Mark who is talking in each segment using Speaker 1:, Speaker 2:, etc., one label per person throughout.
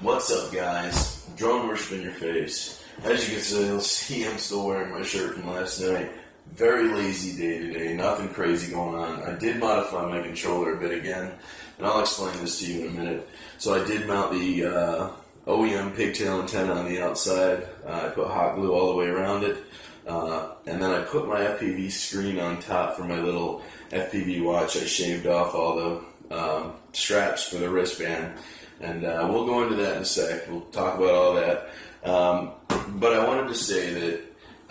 Speaker 1: What's up, guys? Drone worship in your face. As you can see, I'm still wearing my shirt from last night. Very lazy day today, nothing crazy going on. I did modify my controller a bit again, and I'll explain this to you in a minute. So I did mount the OEM pigtail antenna on the outside. I put hot glue all the way around it, and then I put my FPV screen on top for my little FPV watch. I shaved off all the straps for the wristband, and we'll go into that in a sec. We'll talk about all that. But I wanted to say that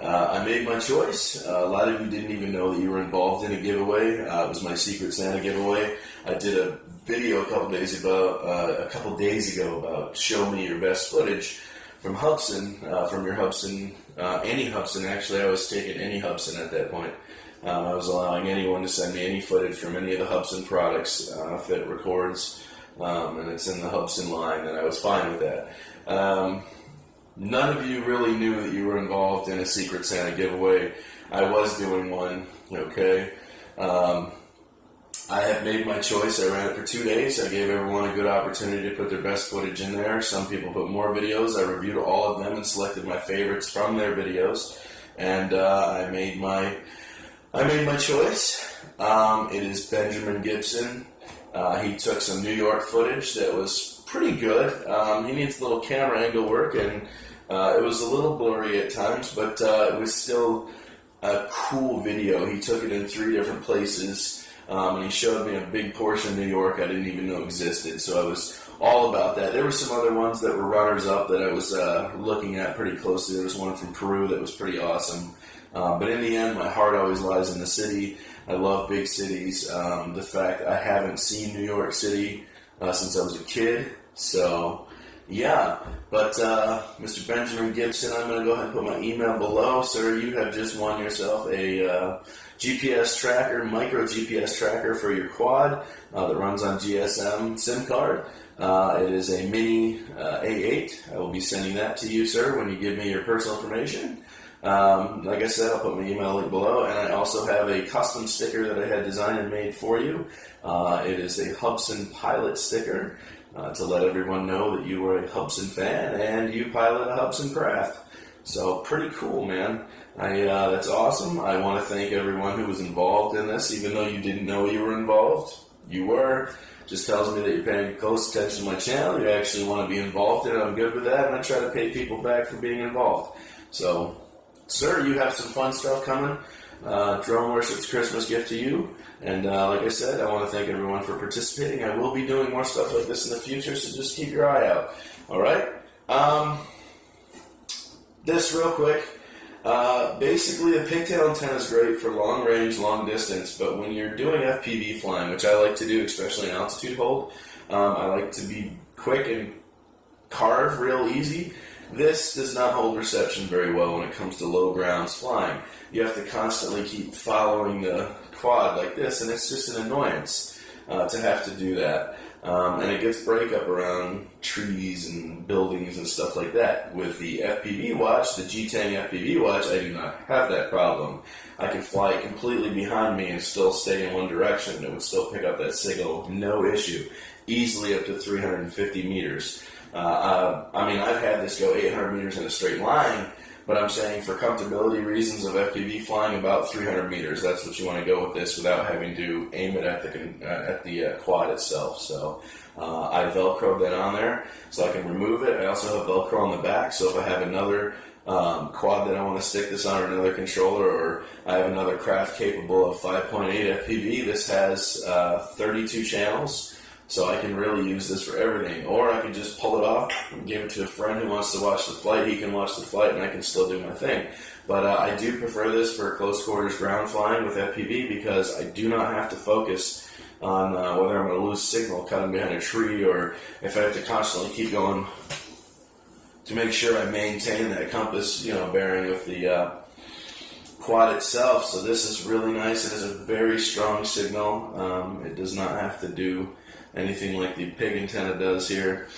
Speaker 1: I made my choice. A lot of you didn't even know that you were involved in a giveaway. It was my Secret Santa giveaway. I did a video a couple days ago about show me your best footage from Hubsan, from your Hubsan, any Hubsan. Actually, I was taking any Hubsan at that point. I was allowing anyone to send me any footage from any of the Hubsan products if it records, and it's in the Hubsan line, and I was fine with that. None of you really knew that you were involved in a Secret Santa giveaway. I was doing one, okay? I have made my choice. I ran it for 2 days. I gave everyone a good opportunity to put their best footage in there. Some people put more videos. I reviewed all of them and selected my favorites from their videos. And I made my choice. It is Benjamin Gibson. He took some New York footage that was pretty good. He needs a little camera angle work, and it was a little blurry at times, but it was still a cool video. He took it in 3 different places, and he showed me a big portion of New York I didn't even know existed, so I was all about that. There were some other ones that were runners-up that I was looking at pretty closely. There was one from Peru that was pretty awesome. But in the end, my heart always lies in the city. I love big cities. The fact I haven't seen New York City since I was a kid. So, yeah. But Mr. Benjamin Gibson, I'm going to go ahead and put my email below. Sir, you have just won yourself a GPS tracker, micro GPS tracker for your quad that runs on GSM SIM card. It is a mini A8. I will be sending that to you, sir, when you give me your personal information. Like I said, I'll put my email link below, and I also have a custom sticker that I had designed and made for you. It is a Hubsan pilot sticker to let everyone know that you are a Hubsan fan and you pilot a Hubsan craft. So pretty cool, man. That's awesome. I want to thank everyone who was involved in this, even though you didn't know you were involved. You were. Just tells me that you're paying close attention to my channel. You actually want to be involved in it. I'm good with that, and I try to pay people back for being involved. So, sir, you have some fun stuff coming. Drone Worship's Christmas gift to you. And like I said, I want to thank everyone for participating. I will be doing more stuff like this in the future, so just keep your eye out. All right? This real quick. Basically, the pigtail antenna is great for long range, long distance, but when you're doing FPV flying, which I like to do, especially in altitude hold, I like to be quick and carve real easy. This does not hold reception very well when it comes to low grounds flying. You have to constantly keep following the quad like this, and it's just an annoyance to have to do that. And it gets breakup around trees and buildings and stuff like that. With the FPV watch, the G10 FPV watch, I do not have that problem. I can fly completely behind me and still stay in one direction. It would still pick up that signal, no issue. Easily up to 350 meters. I mean, I've had this go 800 meters in a straight line, but I'm saying for comfortability reasons of FPV flying, about 300 meters. That's what you want to go with this without having to aim it at the quad itself. So I Velcroed that on there so I can remove it. I also have Velcro on the back, so if I have another quad that I want to stick this on, or another controller, or I have another craft capable of 5.8 FPV, this has 32 channels. So I can really use this for everything. Or I can just pull it off and give it to a friend who wants to watch the flight. He can watch the flight and I can still do my thing. But I do prefer this for close quarters ground flying with FPV because I do not have to focus on whether I'm going to lose signal cutting behind a tree, or if I have to constantly keep going to make sure I maintain that compass, bearing with the quad itself. So this is really nice. It has a very strong signal. It does not have to do anything like the pig antenna does here.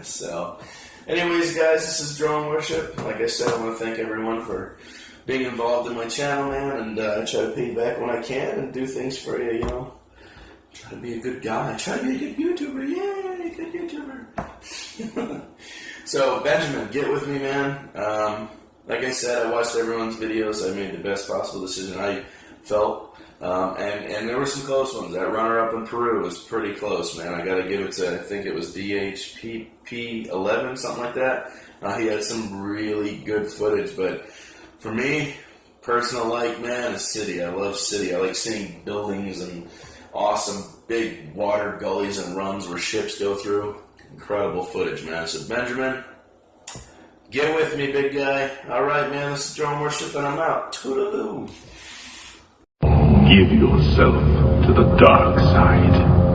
Speaker 1: So, anyways, guys, this is Drone Worship. Like I said, I want to thank everyone for being involved in my channel, man, and I try to pay back when I can and do things for you, Try to be a good guy. Try to be a good YouTuber. Yay, good YouTuber. So, Benjamin, get with me, man. Like I said, I watched everyone's videos. I made the best possible decision I felt. And there were some close ones. That runner-up in Peru was pretty close, man. I got to give it to, I think it was DHPP11, something like that. He had some really good footage. But for me, personal like, man, is city. I love city. I like seeing buildings and awesome big water gullies and runs where ships go through. Incredible footage, man. So, Benjamin, get with me, big guy. All right, man, this is Drone Worship, and I'm out. Toodaloo.
Speaker 2: Give yourself to the dark side.